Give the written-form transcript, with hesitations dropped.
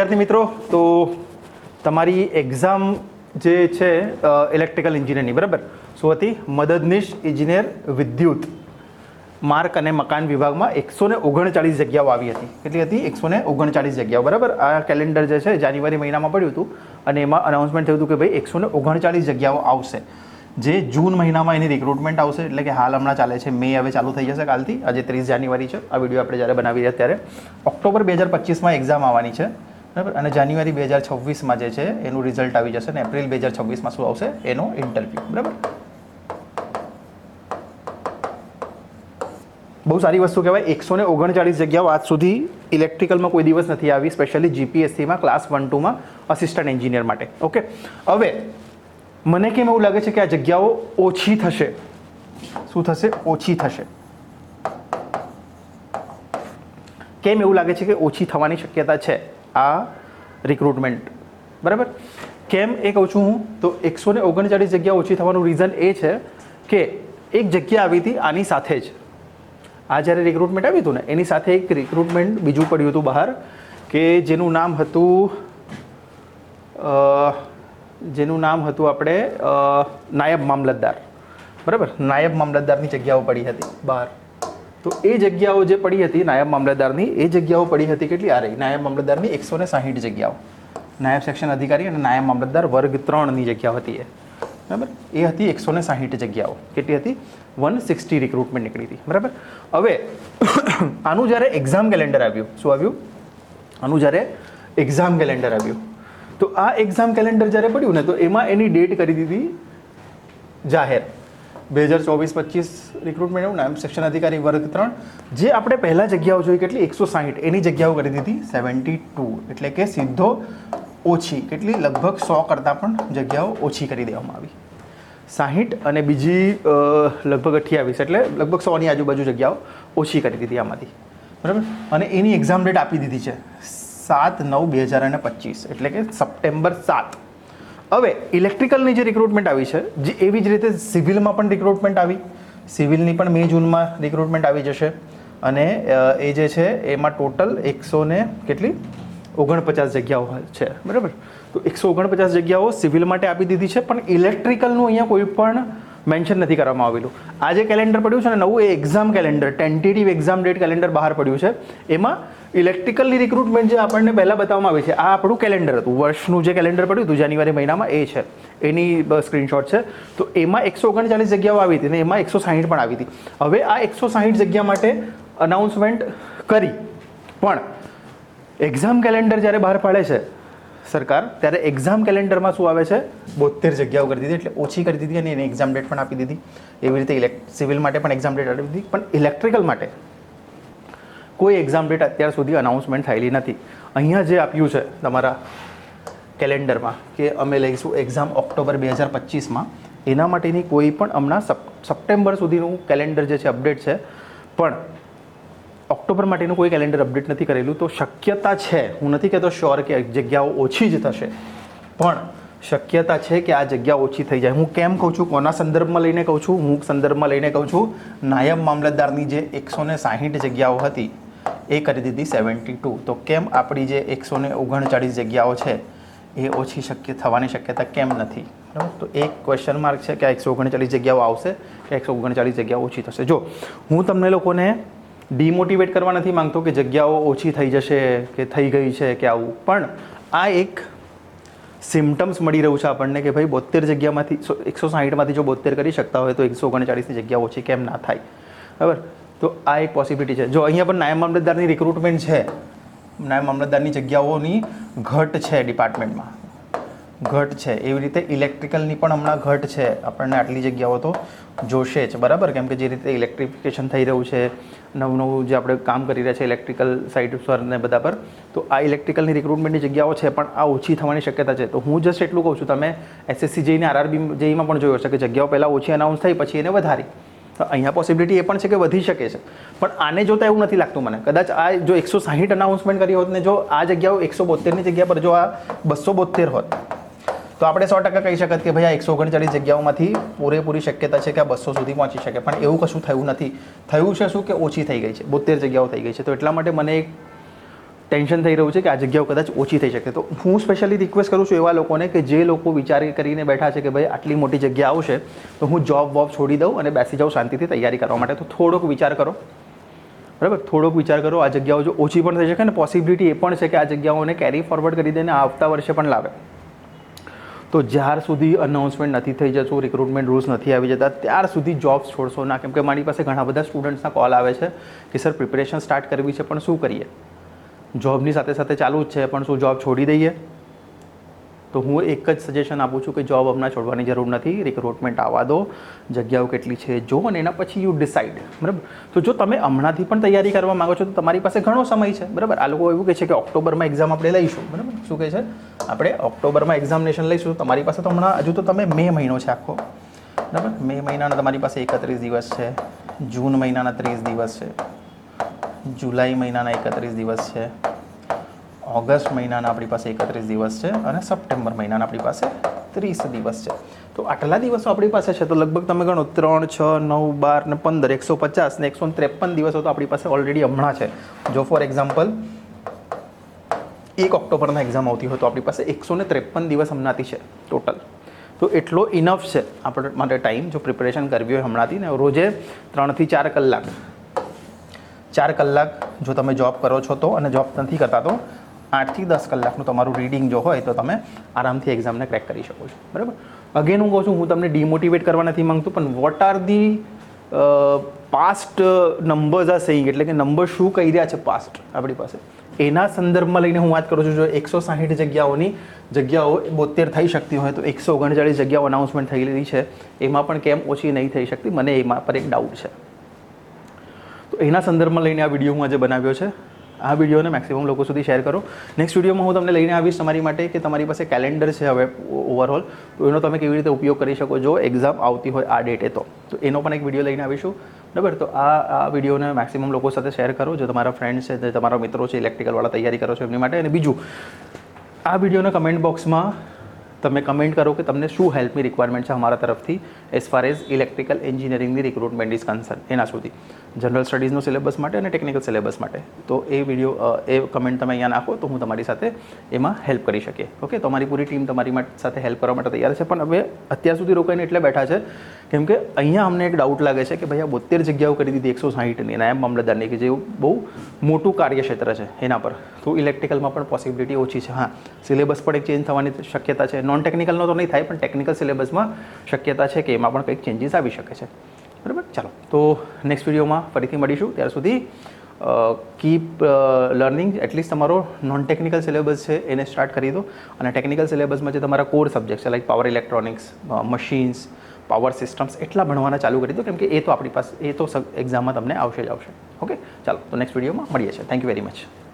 વિદ્યાર્થી મિત્રો, તો તમારી એક્ઝામ જે છે ઇલેક્ટ્રિકલ એન્જિનિયરની, બરાબર, શું હતી? મદદનીશ ઇજનેર વિદ્યુત માર્ક અને મકાન વિભાગમાં 139 જગ્યાઓ આવી હતી. કેટલી હતી? 139 જગ્યાઓ, બરાબર. આ કેલેન્ડર જે છે જાન્યુઆરી મહિનામાં પડ્યું હતું અને એમાં અનાઉન્સમેન્ટ થયું હતું કે ભાઈ 139 જગ્યાઓ આવશે, જે જૂન મહિનામાં એની રિક્રુટમેન્ટ આવશે. એટલે કે હાલ હમણાં ચાલે છે મે, હવે ચાલુ થઈ જશે કાલથી. આજે 30 જાન્યુઆરી છે. આ વિડીયો આપણે જ્યારે બનાવી રહ્યા ત્યારે ઓક્ટોબર 2025માં એક્ઝામ આવવાની છે, બરાબર. અને જાન્યુઆરી 2026માં જે છે એનું રિઝલ્ટ આવી જશે અને એપ્રિલ 2026માં શું આવશે? એનો ઇન્ટરવ્યૂ, બરાબર. બહુ સારી વસ્તુ કહેવાય. 139 જગ્યાઓ આજ સુધી ઇલેક્ટ્રિકલમાં કોઈ દિવસ નથી આવી, સ્પેશિયલી જીપીએસસીમાં ક્લાસ 1-2માં અસિસ્ટન્ટ એન્જિનિયર માટે. ઓકે, હવે મને કેમ એવું લાગે છે કે આ જગ્યાઓ ઓછી થશે? શું થશે? ઓછી થશે. કેમ એવું લાગે છે કે ઓછી થવાની શક્યતા છે આ રિક્રુટમેન્ટ, બરાબર? કેમ એ કહું છું હું, તો 139 જગ્યા ઓછી થવાનું રીઝન એ છે કે એક જગ્યા આવી હતી આની સાથે જ. આ જ્યારે રિક્રુટમેન્ટ આવ્યું હતું ને એની સાથે એક રિક્રુટમેન્ટ બીજું પડ્યું હતું બહાર, કે જેનું નામ હતું આપણે નાયબ મામલતદાર, બરાબર. નાયબ મામલતદારની જગ્યાઓ પડી હતી બહાર. તો એ જગ્યાઓ જે પડી હતી નાયબ મામલતદારની, એ જગ્યાઓ પડી હતી કેટલી? આ રહી નાયબ મામલતદારની 160 જગ્યાઓ. નાયબ સેક્શન અધિકારી અને નાયબ મામલતદાર વર્ગ 3ની જગ્યાઓ હતી એ, બરાબર. એ હતી 160 જગ્યાઓ. કેટલી હતી? 160 રિક્રુટમેન્ટ નીકળી હતી, બરાબર. હવે આનું જ્યારે એક્ઝામ કેલેન્ડર આવ્યું, શું આવ્યું? આનું જ્યારે એક્ઝામ કેલેન્ડર આવ્યું, તો આ એક્ઝામ કેલેન્ડર જ્યારે પડ્યું ને તો એમાં એની ડેટ કરી દીધી જાહેર. 2024-25 રિક્રુટમેન્ટ એવું, નાયબ સેક્શન અધિકારી વર્ગ 3. જે આપણે પહેલાં જગ્યાઓ જોઈ કેટલી? 160, એની જગ્યાઓ કરી દીધી 72. એટલે કે સીધો ઓછી, કેટલી? લગભગ 100 કરતાં પણ જગ્યાઓ ઓછી કરી દેવામાં આવી. 60 અને બીજી લગભગ 28, એટલે લગભગ 100ની આજુબાજુ જગ્યાઓ ઓછી કરી દીધી આમાંથી, બરાબર. અને એની એક્ઝામ ડેટ આપી દીધી છે 7/9/2025, એટલે કે સપ્ટેમ્બર 7. હવે ઇલેક્ટ્રિકલની જે રિક્રુટમેન્ટ આવી છે, જે એવી જ રીતે સિવિલમાં પણ રિક્રુટમેન્ટ આવી. સિવિલની પણ મે-જૂનમાં રિક્રુટમેન્ટ આવી જશે. અને એ જે છે એમાં ટોટલ 149 જગ્યાઓ છે, બરાબર. તો 149 જગ્યાઓ સિવિલ માટે આપી દીધી છે, પણ ઇલેક્ટ્રિકલનું અહીંયા કોઈ પણ મેન્શન નથી કરવામાં આવેલું. આ જે કેલેન્ડર પડ્યું છે ને નવું, એ exam calendar, tentative exam date calendar બહાર પડ્યું છે. એમાં ઇલેક્ટ્રિકલની રિક્રુટમેન્ટ જે આપણને પહેલાં બતાવવામાં આવી છે, આ આપણું કેલેન્ડર હતું, વર્ષનું જે કેલેન્ડર પડ્યું હતું જાન્યુઆરી મહિનામાં, એ છે, એની સ્ક્રીનશોટ છે. તો એમાં 139 જગ્યાઓ આવી હતી અને એમાં 160 પણ આવી હતી. હવે આ 160 જગ્યા માટે અનાઉન્સમેન્ટ કરી, પણ એક્ઝામ કેલેન્ડર જ્યારે બહાર પાડે છે સરકાર, ત્યારે એક્ઝામ કેલેન્ડરમાં શું આવે છે? 72 જગ્યાઓ કરી દીધી, એટલે ઓછી કરી દીધી અને એની એક્ઝામ ડેટ પણ આપી દીધી. એવી રીતે સિવિલ માટે પણ એક્ઝામ ડેટ આપી દીધી, પણ ઇલેક્ટ્રિકલ માટે કોઈ એક્ઝામ ડેટ અત્યાર સુધી અનાઉન્સમેન્ટ થયેલી નથી. અહીંયા જે આપ્યું છે તમારા કેલેન્ડરમાં કે અમે લઈશું એક્ઝામ ઓક્ટોબર 2025માં, એના માટેની કોઈ પણ હમણાં સપ્ટેમ્બર સુધીનું કેલેન્ડર જે છે અપડેટ છે, પણ ઓક્ટોબર માટેનું કોઈ કેલેન્ડર અપડેટ નથી કરેલું. તો શક્યતા છે, હું નથી કહેતો શ્યોર કે જગ્યાઓ ઓછી જ થશે, પણ શક્યતા છે કે આ જગ્યા ઓછી થઈ જાય. હું કેમ કહું છું? કોના સંદર્ભમાં લઈને કહું છું? હું સંદર્ભમાં લઈને કહું છું નાયબ મામલતદારની જે 160 જગ્યાઓ હતી એ કરી દીધી 72. તો કેમ આપણી જે 139 જગ્યાઓ છે એ ઓછી થવાની શક્યતા કેમ નથી? બરાબર. તો એક ક્વેશ્ચન માર્ક છે કે આ 139 જગ્યાઓ આવશે કે 139 જગ્યાઓ ઓછી થશે. જો હું તમને લોકોને ડિમોટિવેટ કરવા નથી માંગતો કે જગ્યાઓ ઓછી થઈ જશે કે થઈ ગઈ છે કે આવું, પણ આ એક સિમ્ટમ્સ મળી રહ્યું છે આપણને કે ભાઈ 72 જગ્યામાંથી 160માંથી જો 72 કરી શકતા હોય તો 139ની જગ્યા ઓછી કેમ ના થાય, બરાબર. તો આ એક પોસિબિલિટી છે. જો અહીંયા પણ નાયબ મામલતદારની રિક્રુટમેન્ટ છે, નાયબ મામલતદારની જગ્યાઓની ઘટ છે, ડિપાર્ટમેન્ટમાં ઘટ છે. એવી રીતે ઇલેક્ટ્રિકલની પણ હમણાં ઘટ છે. આપણને આટલી જગ્યાઓ તો જોશે જ, બરાબર. કેમ કે જે રીતે ઇલેક્ટ્રિફિકેશન થઈ રહ્યું છે, નવું જે આપણે કામ કરી રહ્યા છે ઇલેક્ટ્રિકલ સાઇડ પર ને બધા પર, તો આ ઇલેક્ટ્રિકલની રિક્રુટમેન્ટની જગ્યાઓ છે, પણ આ ઓછી થવાની શક્યતા છે. તો હું જસ્ટ એટલું કહું છું, તમે એસએસસી જેઈને આરઆરબી જેઈમાં પણ જોયું હશે કે જગ્યાઓ પહેલાં ઓછી અનાઉન્સ થઈ પછી એને વધારી. તો અહીંયા પોસિબિલિટી એ પણ છે કે વધી શકે છે, પણ આને જોતાં એવું નથી લાગતું મને. કદાચ આ જો 160 અનાઉન્સમેન્ટ કરી હોત ને જો આ જગ્યાઓ 172ની જગ્યા પર જો આ 272 હોત, તો આપણે 100% કહી શકત કે ભાઈ આ 139 જગ્યાઓમાંથી પૂરેપૂરી શક્યતા છે કે આ 200 સુધી પહોંચી શકે. પણ એવું કશું થયું નથી. થયું છે શું કે ઓછી થઈ ગઈ છે, 72 જગ્યાઓ થઈ ગઈ છે. તો એટલા માટે મને એક ટેન્શન થઈ રહ્યું છે કે આ જગ્યાઓ કદાચ ઓછી થઈ શકે. તો હું સ્પેશિયલી રિક્વેસ્ટ કરું છું એવા લોકોને કે જે લોકો વિચાર કરીને બેઠા છે કે ભાઈ આટલી મોટી જગ્યા આવશે તો હું જોબ વોબ છોડી દઉં અને બેસી જાઉં શાંતિથી તૈયારી કરવા માટે. તો થોડોક વિચાર કરો, બરાબર, થોડોક વિચાર કરો. આ જગ્યાઓ જો ઓછી પણ થઈ શકે ને પોસિબિલિટી એ પણ છે કે આ જગ્યાઓને કેરી ફોરવર્ડ કરી દઈને આવતા વર્ષે પણ લાવે. તો જ્યાર સુધી અનાઉન્સમેન્ટ નથી થઈ જતું, રિક્રુટમેન્ટ રૂલ્સ નથી આવી જતા, ત્યાર સુધી જોબ્સ છોડશો ના. કેમ કે મારી પાસે ઘણા બધા સ્ટુડન્ટ્સના કોલ આવે છે કે સર પ્રિપેરેશન સ્ટાર્ટ કરવી છે પણ શું કરીએ, જોબની સાથે સાથે ચાલુ જ છે પણ શું જોબ છોડી દઈએ? તો હું એક જ સજેશન આપું છું કે જોબ હમણાં છોડવાની જરૂર નથી, રિક્રુટમેન્ટ આવવા દો, જગ્યાઓ કેટલી છે જો, અને એના પછી યુ ડિસાઇડ, બરાબર. તો જો તમે હમણાંથી પણ તૈયારી કરવા માગો છો તો તમારી પાસે ઘણો સમય છે, બરાબર. આ લોકો એવું કહે છે કે ઓક્ટોબરમાં એક્ઝામ આપણે લઈશું, બરાબર. શું કહે છે? આપણે ઓક્ટોબરમાં એક્ઝામિનેશન લઈશું. તમારી પાસે તો હમણાં હજુ તો તમે મે મહિનો છે આખો, બરાબર. મે મહિનાના તમારી પાસે 31 દિવસ છે, જૂન મહિનાના 30 દિવસ છે, જુલાઈ મહિનાના 31 દિવસ છે, ઓગસ્ટ મહિનાના આપણી પાસે 31 દિવસ છે અને સપ્ટેમ્બર મહિનાના આપણી પાસે 30 દિવસ છે. તો આટલા દિવસો આપણી પાસે છે તો લગભગ તમે ગણો 3, 6, 9, 12 ને 15, 150 ને 153 દિવસો તો આપણી પાસે ઓલરેડી હમણાં છે. જો ફોર એક્ઝામ્પલ 1 ઓક્ટોબરના એક્ઝામ આવતી હોય તો આપણી પાસે 153 દિવસ હમણાંથી છે ટોટલ. તો એટલો ઇનફ છે આપણા માટે ટાઈમ જો પ્રિપેરેશન કરવી હોય હમણાંથી. ને રોજે 3 થી 4 કલાક 4 કલાક જો તમે જોબ કરો છો તો, અને જોબ નથી કરતા તો 8 થી 10 કલાકનું તમારું રીડિંગ જો હોય તો તમે આરામથી એક્ઝામને ક્રેક કરી શકો છો, બરાબર. અગેન હું કહું છું, હું તમને ડિમોટિવેટ કરવા નથી માંગતો, પણ what are the past numbers are saying, એટલે કે નંબર શું કહી રહ્યા છે પાસ્ટ આપણી પાસે, એના સંદર્ભમાં લઈને હું વાત કરું છું. જો 160 જગ્યાઓ 72 થઈ શકતી હોય તો 139 જગ્યાઓ અનાઉન્સમેન્ટ થયેલી છે, એમાં પણ કેમ ઓછી નહીં થઈ શકતી, મને એમાં પર એક ડાઉટ છે. તો એના સંદર્ભમાં લઈને આ વિડીયો હું આજે બનાવ્યો છે. આ વિડીયોને મેક્સિમમ લોકો સુધી શેર કરો. નેક્સ્ટ વિડીયોમાં હું તમને લઈને આવીશ તમારી માટે કે તમારી પાસે કેલેન્ડર છે હવે ઓવરઓલ, તો એનો તમે કેવી રીતે ઉપયોગ કરી શકો જો એક્ઝામ આવતી હોય આ ડેટે. તો એનો પણ એક વિડીયો લઈને આવીશું, બરાબર. તો આ વિડીયોને મેક્સિમમ લોકો સાથે શેર કરો, જો તમારા ફ્રેન્ડ્સ છે, જે તમારા મિત્રો છે ઇલેક્ટ્રિકલવાળા તૈયારી કરો છો એમની માટે. અને બીજું, આ વિડીયોના કમેન્ટ બોક્સમાં તમે કમેન્ટ કરો કે તમને શું હેલ્પની રિક્વાયરમેન્ટ છે અમારા તરફથી એઝ ફાર એઝ ઇલેક્ટ્રિકલ એન્જિનિયરિંગની રિક્રુટમેન્ટ ઇઝ કન્સર્ન, એના સુધી જનરલ સ્ટડીઝનો સિલેબસ માટે અને ટેકનિકલ સિલેબસ માટે. તો એ વિડીયો એ કમેન્ટ તમે અહીંયા નાખો તો હું તમારી સાથે એમાં હેલ્પ કરી શકીએ. ઓકે, તો અમારી પૂરી ટીમ તમારી સાથે હેલ્પ કરવા માટે તૈયાર છે. પણ હવે અત્યાર સુધી રોકાઈને એટલે બેઠા છે કેમ કે અહીંયા અમને એક ડાઉટ લાગે છે કે ભાઈ આ 72 જગ્યાઓ કરી દીધી 160ની નાયબ મામલતદારની, કે જે બહુ મોટું કાર્યક્ષેત્ર છે એના પર. તો ઇલેક્ટ્રિકલમાં પણ પોસિબિલિટી ઓછી છે. હા, સિલેબસ પણ એક ચેન્જ થવાની શક્યતા છે. નોન ટેકનિકલનો તો નહીં થાય પણ ટેકનિકલ સિલેબસમાં શક્યતા છે કે એમાં પણ કંઈક ચેન્જીસ આવી શકે છે, બરાબર. ચાલો, તો નેક્સ્ટ વિડીયોમાં ફરીથી મળીશું. ત્યાર સુધી કીપ લર્નિંગ. એટલીસ્ટ તમારો નોન ટેકનિકલ સિલેબસ છે એને સ્ટાર્ટ કરી દો, અને ટેકનિકલ સિલેબસમાં જે તમારા કોર સબ્જેક્ટ છે like power electronics, machines, power systems એટલા ભણવાના ચાલુ કરી દો, કેમ કે એ તો આપણી પાસે એ તો એક્ઝામમાં તમને આવશે જ આવશે. ઓકે, ચાલો, તો નેક્સ્ટ વિડીયોમાં મળીએ છીએ. Thank you very much.